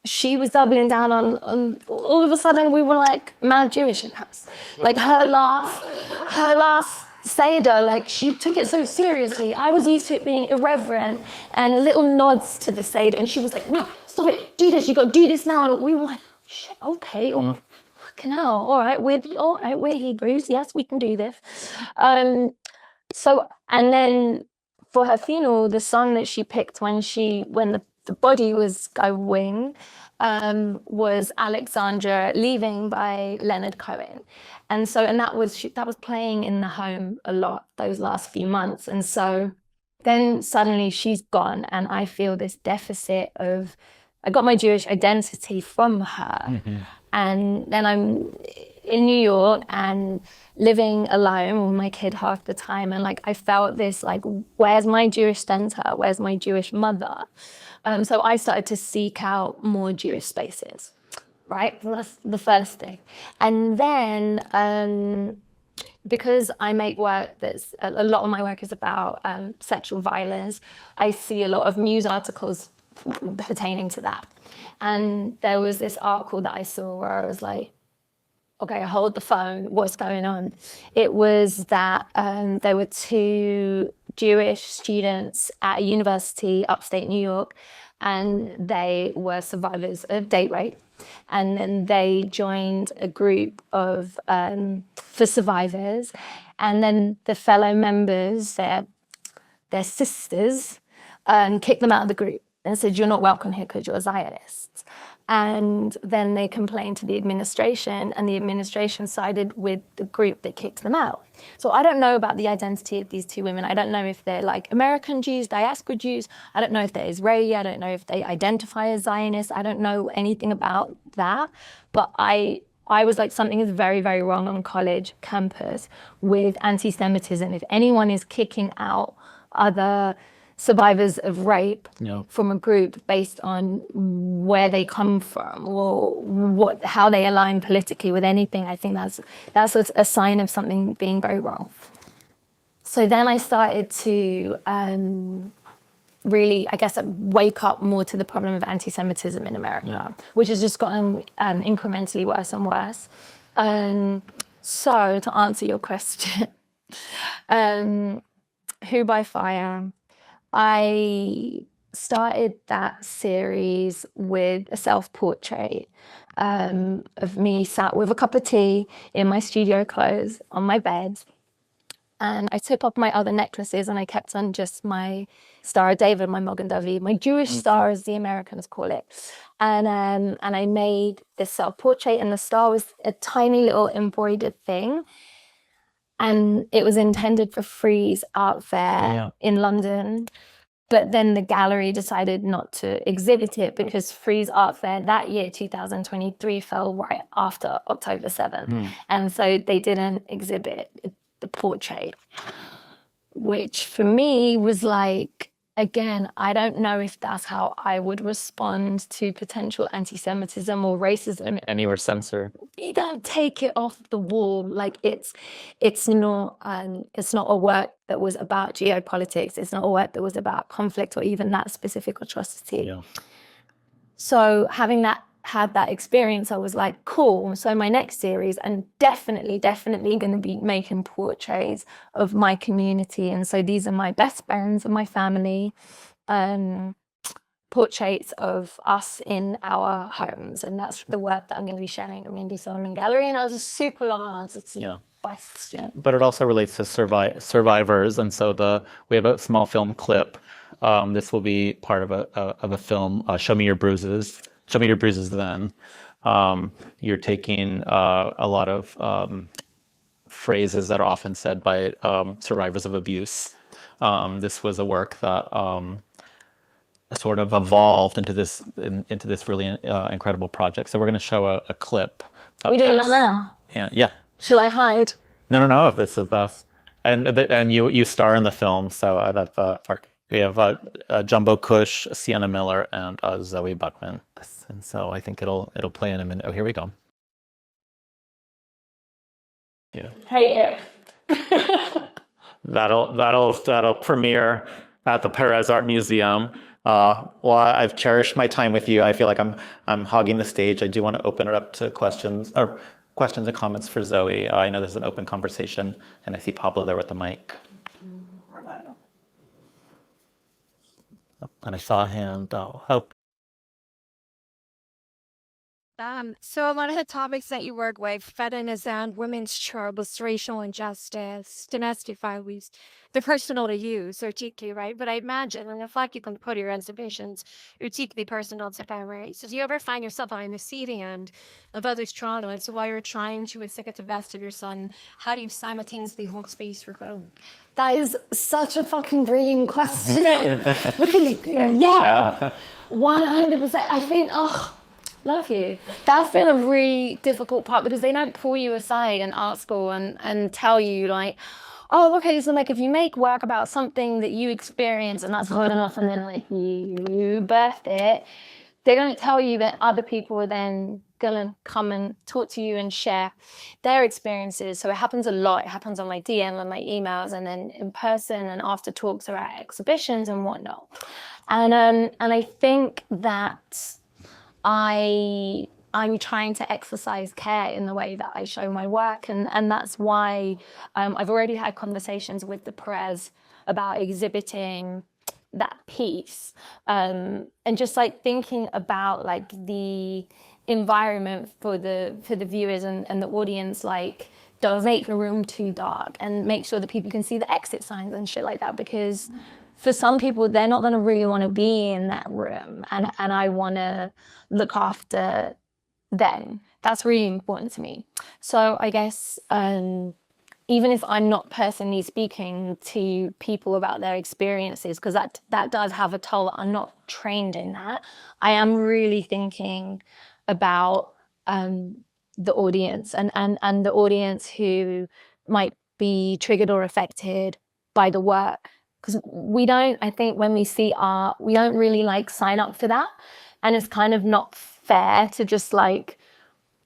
she was doubling down on all of a sudden we were like mad Jewish in house. Like her last Seder, like she took it so seriously. I was used to it being irreverent and little nods to the Seder, and she was like, no, stop it, do this, you gotta do this now. And we were like, shit, okay, fucking hell, all right, we're Hebrews, yes, we can do this. So, and then for her funeral, the song that she picked when the body was going was Alexandra Leaving by Leonard Cohen. And so, and that was playing in the home a lot those last few months. And so then suddenly she's gone, and I feel this deficit of, I got my Jewish identity from her. Mm-hmm. And then I'm in New York and living alone with my kid half the time. And like, I felt this, like, where's my Jewish center? Where's my Jewish mother? So I started to seek out more Jewish spaces, right? That's the first thing. And then, because I make work that's, a lot of my work is about sexual violence, I see a lot of news articles pertaining to that. And there was this article that I saw where I was like, okay, hold the phone, what's going on? It was that there were 2 Jewish students at a university upstate New York, and they were survivors of date rape. And then they joined a group of for survivors, and then the fellow members, their sisters, kicked them out of the group and said, you're not welcome here because you're Zionists. And then they complained to the administration, and the administration sided with the group that kicked them out. So I don't know about the identity of these 2 women. I don't know if they're like American Jews, diaspora Jews. I don't know if they're Israeli. I don't know if they identify as Zionists. I don't know anything about that. But I was like, something is very, very wrong on college campus with anti-Semitism. If anyone is kicking out other survivors of rape from a group based on where they come from or how they align politically with anything, I think that's a sign of something being very wrong. So then I started to really, I guess, wake up more to the problem of anti-Semitism in America, which has just gotten incrementally worse and worse. So to answer your question, Who by Fire, I started that series with a self-portrait of me sat with a cup of tea in my studio clothes on my bed. And I took off my other necklaces and I kept on just my Star of David, my Magen David, my Jewish star, as the Americans call it. And I made this self-portrait, and the star was a tiny little embroidered thing. And it was intended for Frieze Art Fair in London. But then the gallery decided not to exhibit it because Frieze Art Fair that year, 2023, fell right after October 7th. And so they didn't exhibit the portrait, which for me was like, again, I don't know if that's how I would respond to potential anti-Semitism or racism. And you were censored. You don't take it off the wall. Like it's not a work that was about geopolitics. It's not a work that was about conflict or even that specific atrocity. Yeah. So having had that experience, I was like, cool. So my next series, I'm definitely going to be making portraits of my community. And so these are my best friends and my family, portraits of us in our homes. And that's the work that I'm going to be sharing at Mindy Solomon Gallery. And I was a super long answer to the question. But it also relates to survivors. And so we have a small film clip. This will be part of a film, Show Me Your Bruises. Show Me Your Bruises Then. You're taking a lot of phrases that are often said by survivors of abuse. This was a work that sort of evolved into this really incredible project. So we're going to show a clip. We doing that now? Yeah. Shall I hide? No. This is us, and you star in the film. So that's we have Jumbo Cush, Sienna Miller, and Zoe Buckman. And so I think it'll play in a minute. Oh, here we go. Yeah. Hey, Eric. That'll premiere at the Perez Art Museum Well, I've cherished my time with you. I feel like I'm hogging the stage. I do want to open it up to questions and comments for Zoe. I know there's an open conversation, and I see Pablo there with the mic. And I saw a hand. Oh, So a lot of the topics that you work with, feminism, women's struggles, racial injustice, domestic violence, they're personal to you, so deeply, right? But I imagine, and if like you can put your exhibitions, are deeply personal to them, right? So do you ever find yourself on the receiving end of others' trauma? And so while you're trying to get the best of your son, how do you simultaneously hold space for both? That is such a fucking brilliant question. Yeah. 100%. I think, love you. That's been a really difficult part because they don't pull you aside in art school and tell you like, oh, okay, so like if you make work about something that you experience and that's hard enough and then like you birthed it, they're going to tell you that other people are then going to come and talk to you and share their experiences. So it happens a lot. It happens on my DM and my emails and then in person and after talks or at exhibitions and whatnot. And I think that I'm trying to exercise care in the way that I show my work. And that's why I've already had conversations with the Perez about exhibiting that piece. And just like thinking about like the environment for the viewers and the audience, like don't make the room too dark and make sure that people can see the exit signs and shit like that. Because for some people, they're not going to really want to be in that room. And I want to look after them. That's really important to me. So I guess even if I'm not personally speaking to people about their experiences, because that does have a toll, I'm not trained in that. I am really thinking about the audience and the audience who might be triggered or affected by the work. Because I think when we see art, we don't really like sign up for that. And it's kind of not fair to just like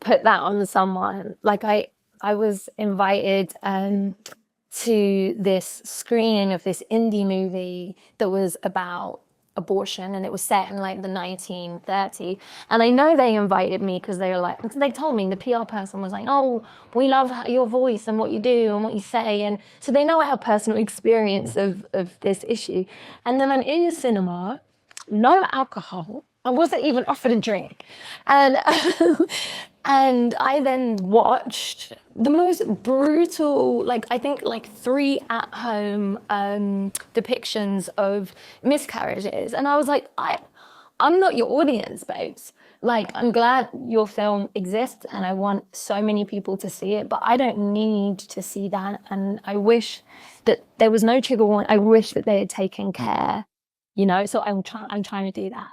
put that on someone. Like I was invited to this screening of this indie movie that was about abortion and it was set in like the 1930s. And I know they invited me because they told me, the PR person was like, oh, we love your voice and what you do and what you say. And so they know I have personal experience of this issue. And then I'm in the cinema, no alcohol. I wasn't even offered a drink. And and I then watched the most brutal, like I think like 3 at-home depictions of miscarriages. And I was like, I'm not your audience, babes. Like, I'm glad your film exists and I want so many people to see it, but I don't need to see that. And I wish that there was no trigger warning. I wish that they had taken care, you know? So I'm trying to do that.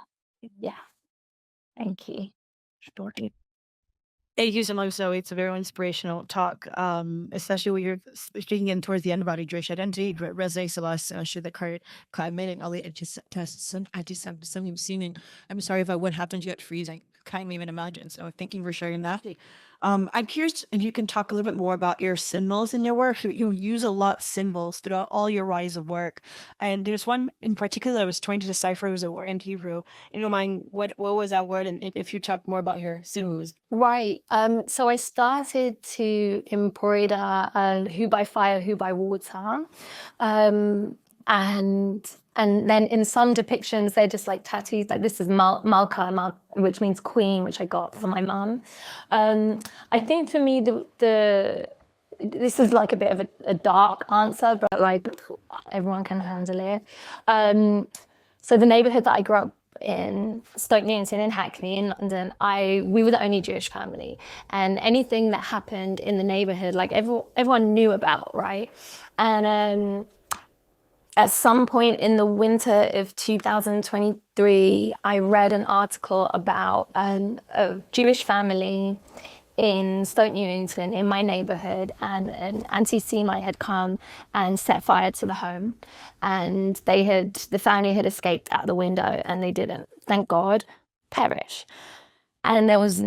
Yeah. Thank you. Thank you so much, Zoe. It's a very inspirational talk, especially when you're speaking in towards the end about Jewish identity, Reza Celeste, should the current climate and all the anti-Semitism seeming. I'm sorry if I would happen to get freezing. Can't even imagine. So thank you for sharing that. I'm curious if you can talk a little bit more about your symbols in your work. You use a lot of symbols throughout all your bodies of work. And there's one in particular I was trying to decipher. It was a word in Hebrew. In your mind, what was that word? And if you talk more about your symbols. Right. So I started to embroider Who by Fire, Who by Water. And then in some depictions, they're just like tattoos. Like this is Malka, which means queen, which I got from my mum. I think for me, this is like a bit of a dark answer, but like everyone can handle it. So the neighborhood that I grew up in, Stoke Newington in Hackney in London, we were the only Jewish family. And anything that happened in the neighborhood, like everyone knew about, right? And at some point in the winter of 2023, I read an article about a Jewish family in Stoke Newington in my neighborhood, and an anti-Semite had come and set fire to the home, and the family had escaped out the window and they didn't, thank God, perish. And there was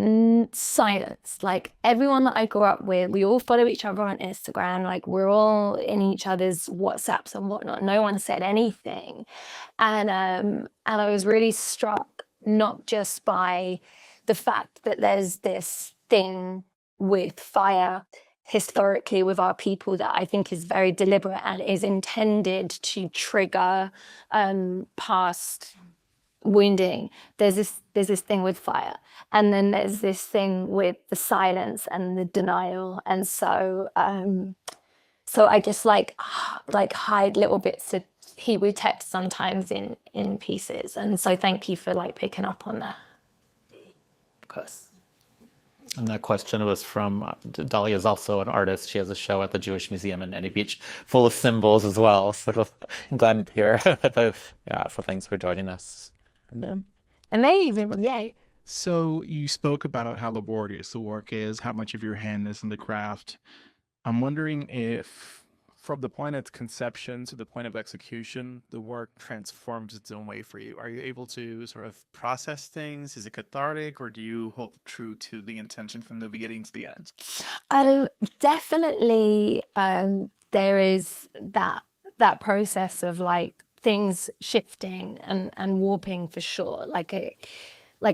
silence. Like everyone that I grew up with, we all follow each other on Instagram. Like we're all in each other's WhatsApps and whatnot. No one said anything. And I was really struck, not just by the fact that there's this thing with fire historically with our people that I think is very deliberate and is intended to trigger past wounding. There's this thing with fire, and then there's this thing with the silence and the denial. And so I just like hide little bits of Hebrew text sometimes in pieces. And so thank you for like picking up on that. Of course. And that question was from Dahlia is also an artist. She has a show at the Jewish Museum in Any Beach full of symbols as well. So I'm glad to hear. Yeah, so thanks for joining us. Amazing, yay. So you spoke about how laborious the work is, how much of your hand is in the craft. I'm wondering if, from the point of conception to the point of execution, the work transforms its own way for you. Are you able to sort of process things? Is it cathartic, or do you hold true to the intention from the beginning to the end? Definitely, there is that process of like things shifting and warping for sure. Like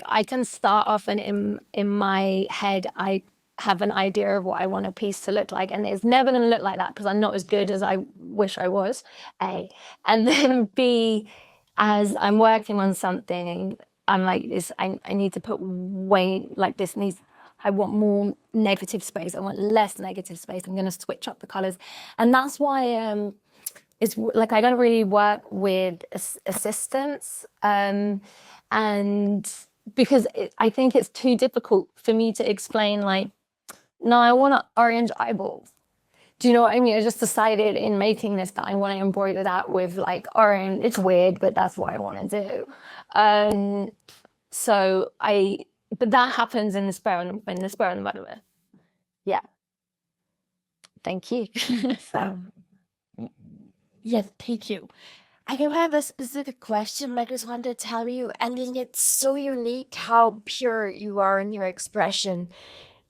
I can start off and in my head I have an idea of what I want a piece to look like, and it's never going to look like that because I'm not as good as I wish I was. A, and then B, as I'm working on something, I'm like this. I need to put weight like this needs. I want more negative space. I want less negative space. I'm going to switch up the colors, and that's why it's like I don't really work with assistants, and because I think it's too difficult for me to explain like, no, I want orange eyeballs. Do you know what I mean? I just decided in making this that I want to embroider that with like orange. It's weird, but that's what I want to do. But that happens in the spur and the moment. Yeah. Thank you. Yes, thank you. I don't have a specific question, but I just wanted to tell you, I think it's so unique how pure you are in your expression.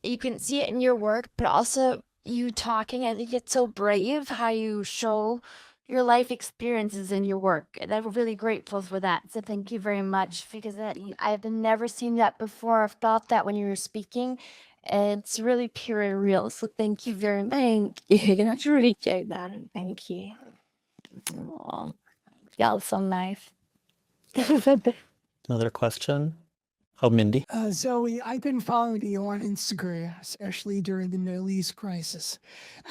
You can see it in your work, but also you talking. I think it's so brave how you show your life experiences in your work. And I'm really grateful for that. So thank you very much, because I've never seen that before. I've thought that when you were speaking. And it's really pure and real. So thank you very much. You're going to really do that. Thank you. Aw, y'all so nice. Another question? Oh, Mindy. Zoe, I've been following you on Instagram, especially during the Middle East crisis.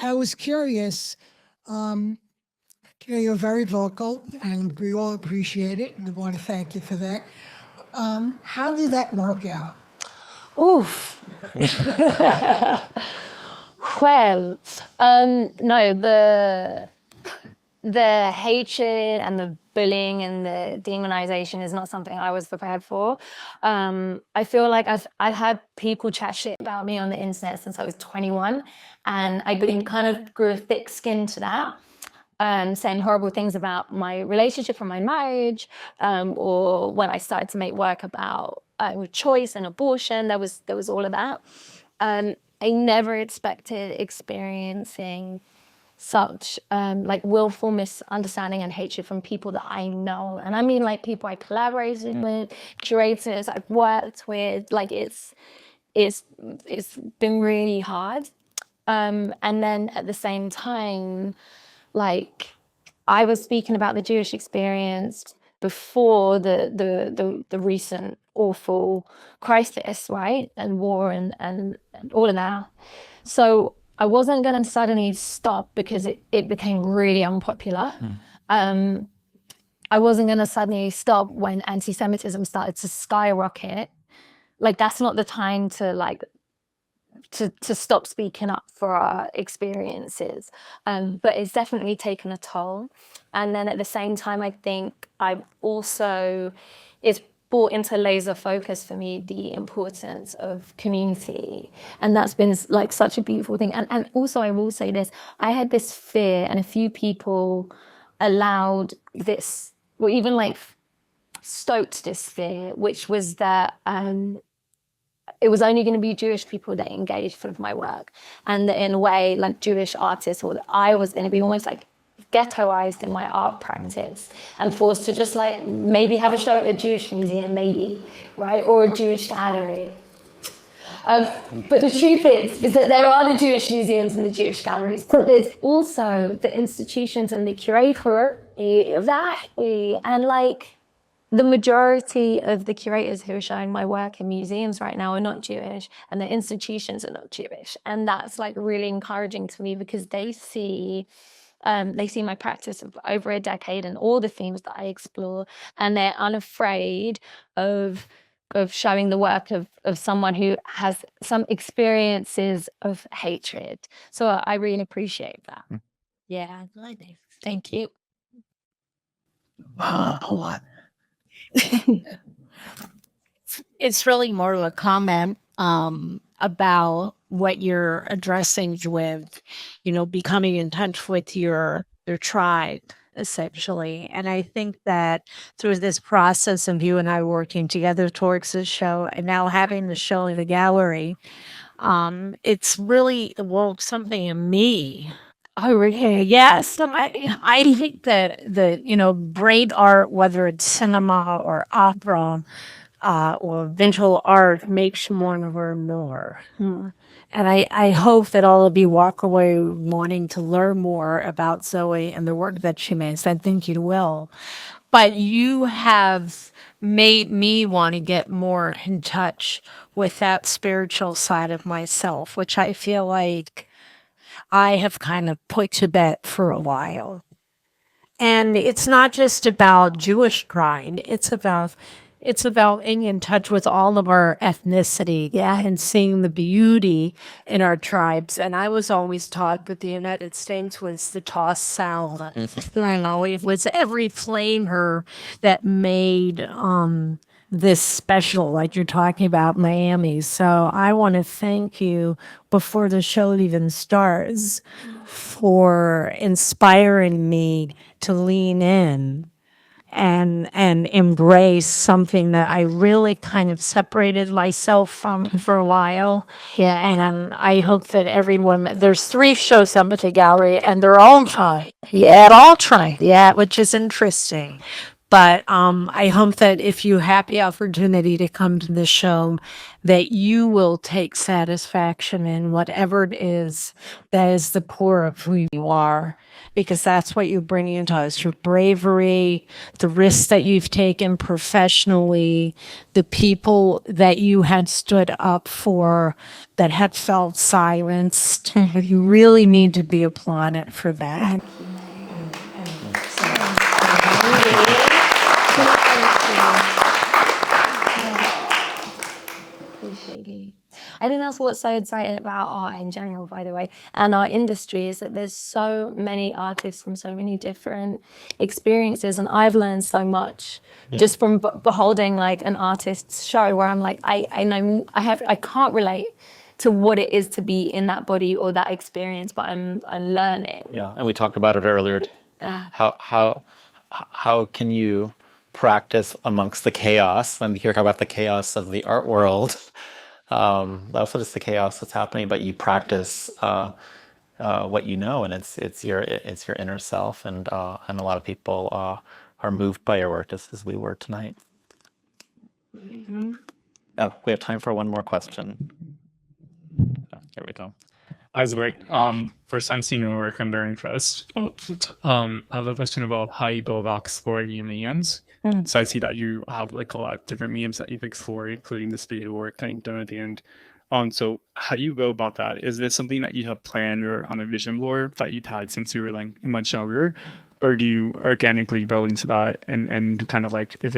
I was curious, you're very vocal, and we all appreciate it, and I want to thank you for that. How did that work out? Oof. Well, no, the hatred and the bullying and the demonization is not something I was prepared for. I feel like I've had people chat shit about me on the internet since I was 21, and I kind of grew a thick skin to that, saying horrible things about my relationship or my marriage, or when I started to make work about choice and abortion, there was all of that. I never expected experiencing such like willful misunderstanding and hatred from people that I know. And I mean like people I collaborated with, curators I've worked with. Like it's been really hard. And then at the same time, like I was speaking about the Jewish experience before the recent awful crisis, right? And war and all of that. So I wasn't going to suddenly stop because it became really unpopular. I wasn't going to suddenly stop when anti-Semitism started to skyrocket. Like that's not the time to stop speaking up for our experiences. But it's definitely taken a toll. And then at the same time, I think it's brought into laser focus for me the importance of community. And that's been like such a beautiful thing. And also I will say this, I had this fear, and a few people allowed this, or even like stoked this fear, which was that it was only going to be Jewish people that engaged with my work, and that in a way, like Jewish artists, or that I was going to be almost like ghettoized in my art practice and forced to just like maybe have a show at a Jewish museum, maybe, right, or a Jewish gallery. But the truth is that there are the Jewish museums and the Jewish galleries, but there's also the institutions and the curator of that, and like the majority of the curators who are showing my work in museums right now are not Jewish, and the institutions are not Jewish. And that's like really encouraging to me, because they see my practice of over a decade and all the themes that I explore, and they're unafraid of showing the work of someone who has some experiences of hatred. So I really appreciate that. Yeah, thank you. It's really more of a comment about what you're addressing with, becoming in touch with your tribe, essentially. And I think that through this process of you and I working together towards this show, and now having the show in the gallery, it's really awoke something in me. Oh, really? Yes. I think that great art, whether it's cinema or opera, or visual art, makes you want to learn more. And I hope that all of you walk away wanting to learn more about Zoe and the work that she makes. I think you will. But you have made me want to get more in touch with that spiritual side of myself, which I feel like I have kind of put to bed for a while. And it's not just about Jewish pride. It's about being in touch with all of our ethnicity, and seeing the beauty in our tribes. And I was always taught that the United States was the tossed salad. It was every flavor that made this special, like you're talking about Miami. So I want to thank you before the show even starts for inspiring me to lean in and embrace something that I really kind of separated myself from for a while. Yeah, and I hope that everyone. There's 3 shows up at the gallery, and they're all tried. Yeah, all tried. Yeah, which is interesting. But I hope that if you have the opportunity to come to the show, that you will take satisfaction in whatever it is that is the core of who you are, because that's what you bring into us, your bravery, the risks that you've taken professionally, the people that you had stood up for that had felt silenced. You really need to be applauded for that. I think that's what's so exciting about art in general, by the way, and our industry, is that there's so many artists from so many different experiences, and I've learned so much just from beholding like an artist's show, where I'm like, I know I can't relate to what it is to be in that body or that experience, but I'm learning. Yeah, and we talked about it earlier. How can you practice amongst the chaos? And here, talk about the chaos of the art world. Also just the chaos that's happening, but you practice what you know, and it's your inner self, and a lot of people are moved by your work, just as we were tonight. Oh, we have time for one more question. Oh, here we go. Hi, Zoe. First time seeing your work, I'm very impressed. I have a question about how you go about exploring your mediums. So I see that you have like a lot of different mediums that you've explored, including this video work that you've done at the end. So how do you go about that? Is this something that you have planned or on a vision board that you've had since you were like much younger? Or do you organically build into that and kind of like if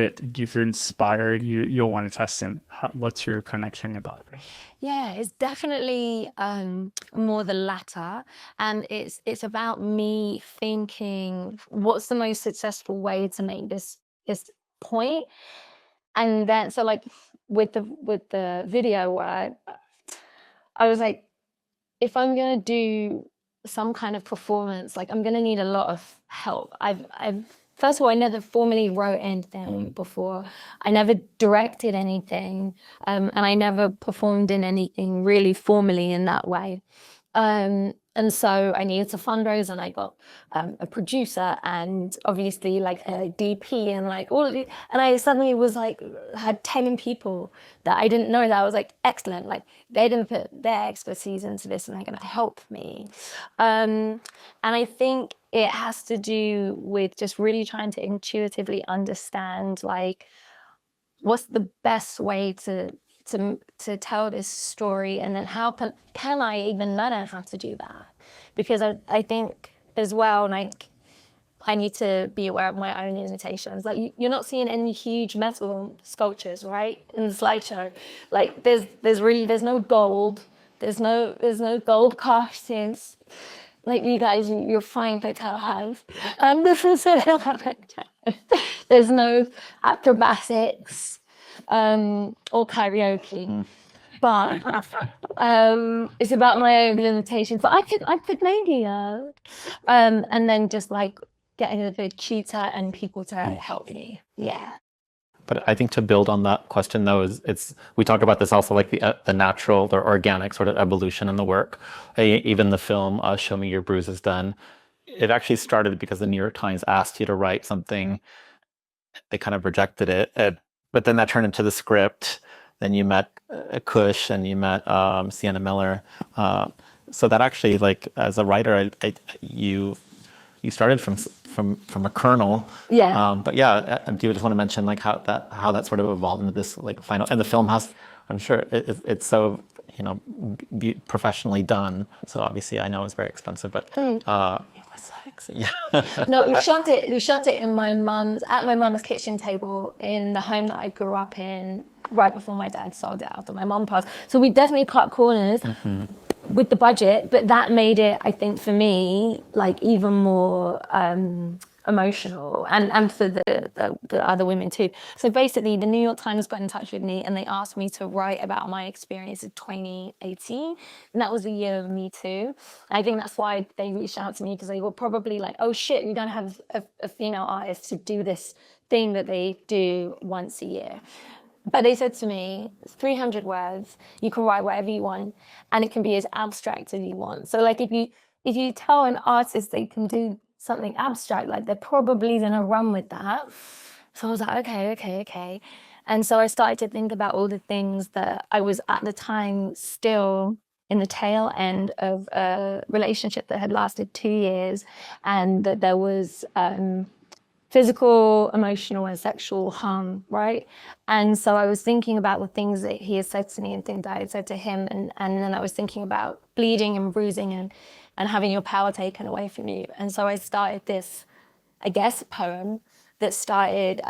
you're inspired, you'll want to test it? What's your connection about it? Yeah, it's definitely more the latter, and it's about me thinking what's the most successful way to make this point, and then so like with the video work, I was like, if I'm gonna do some kind of performance, like I'm gonna need a lot of help. I've first of all, I never formally wrote anything before. I never directed anything, and I never performed in anything really formally in that way. And so I needed to fundraise, and I got a producer and obviously like a DP and like all of it. And I suddenly was like, had 10 people that I didn't know that I was like, excellent. Like they didn't put their expertise into this and they're going to help me. And I think it has to do with just really trying to intuitively understand like what's the best way to tell this story, and then how can I even learn how to do that? Because I think as well, like I need to be aware of my own limitations. Like you're not seeing any huge metal sculptures, right, in the slideshow. Like there's no gold, there's no gold castings. Like you guys, you're fine hotel has. This is there's no acrobatics or karaoke. But it's about my own limitations. But I could maybe and then just like getting a bit cheater and people to help me. Yeah. But I think to build on that question, though, is we talk about this also like the natural, the organic sort of evolution in the work. Even the film "Show Me Your Bruises Done," it actually started because the New York Times asked you to write something. They kind of rejected it, but then that turned into the script. Then you met Kush and you met Sienna Miller. So that actually, like as a writer, you started from a kernel. Yeah. But yeah, do you just want to mention like how that sort of evolved into this like final? And the film has, I'm sure it's so professionally done. So obviously, I know it's very expensive, but yeah. No, we shot it in my mum's kitchen table in the home that I grew up in right before my dad sold it after my mum passed. So we definitely cut corners with the budget, but that made it, I think, for me, like even more emotional, and for the other women too. So basically, the New York Times got in touch with me and they asked me to write about my experience in 2018, and that was the year of Me Too. I think that's why they reached out to me, because they were probably like, oh shit, you don't have a female artist to do this thing that they do once a year. But they said to me, it's 300 words, you can write whatever you want, and it can be as abstract as you want. So like if you tell an artist they can do something abstract, like they're probably gonna run with that. So I was like, okay. And so I started to think about all the things that I was at the time still in the tail end of a relationship that had lasted 2 years, and that there was physical, emotional, and sexual harm, right? And so I was thinking about the things that he had said to me and things that I had said to him, and then I was thinking about bleeding and bruising and having your power taken away from you. And so I started this, I guess, poem that started,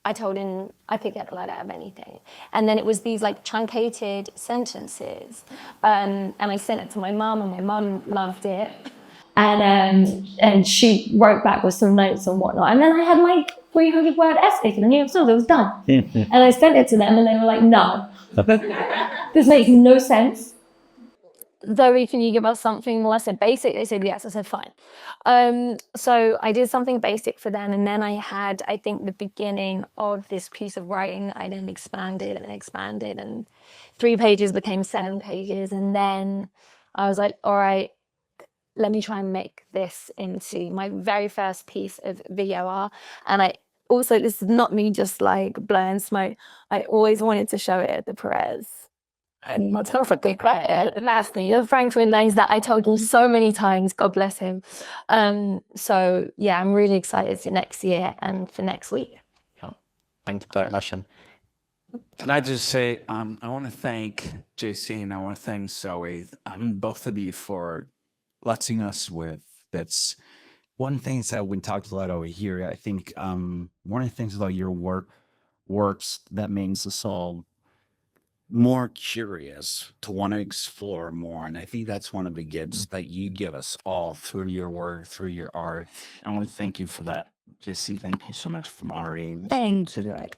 I told him I could get blood out of anything. And then it was these like truncated sentences. And I sent it to my mum, and my mum loved it. And she wrote back with some notes and whatnot. And then I had my 300-word essay for the New York Times. It was done. And I sent it to them, and they were like, no, this makes no sense. Zoe, can you give us something more? I said basic. They said yes. I said fine. So I did something basic for them, and then I had, I think, the beginning of this piece of writing. I then expanded, and 3 pages became 7 pages, and then I was like, all right, let me try and make this into my very first piece of video art. And I also, this is not me just like blowing smoke. I always wanted to show it at the Perez. And myself, I think, lastly, the Frank Twin names that I told him so many times, God bless him. So yeah, I'm really excited for next year and for next week. Yeah. Thank you very much. Can I just say, I want to thank JC and I want to thank Zoe, both of you for letting us with. That's one thing that we talked a lot over here. I think one of the things about your works that makes us all more curious to want to explore more. And I think that's one of the gifts that you give us all through your work, through your art. I want to thank you for that. JC, thank you so much for moderating. Thanks. Today.